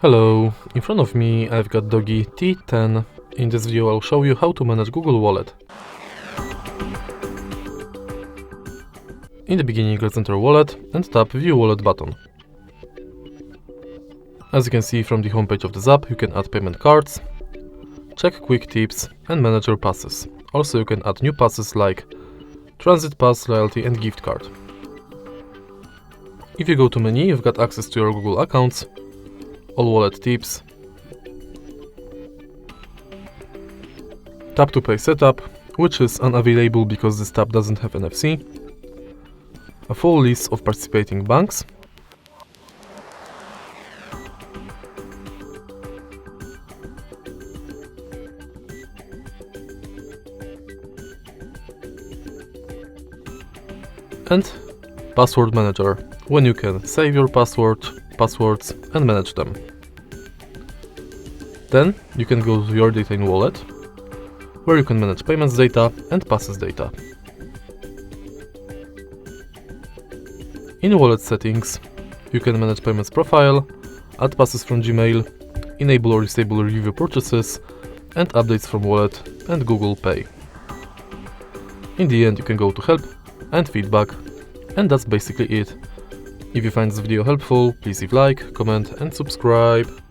Hello, in front of me I've got Doogee T10. In this video I'll show you how to manage Google Wallet. In the beginning, let's enter Wallet and tap View Wallet button. As you can see from the homepage of this app, you can add payment cards, check quick tips and manage your passes. Also you can add new passes like Transit Pass, Loyalty and Gift Card. If you go to menu, you've got access to your Google accounts, all wallet tips, tap to pay setup, which is unavailable because this tab doesn't have NFC, a full list of participating banks, and password manager, when you can save your passwords and manage them. Then you can go to your data in wallet, where you can manage payments data and passes data. In wallet settings, you can manage payments profile, add passes from Gmail, enable or disable review purchases, and updates from wallet and Google Pay. In the end, you can go to help and feedback, and that's basically it. If you find this video helpful, please leave like, comment and subscribe.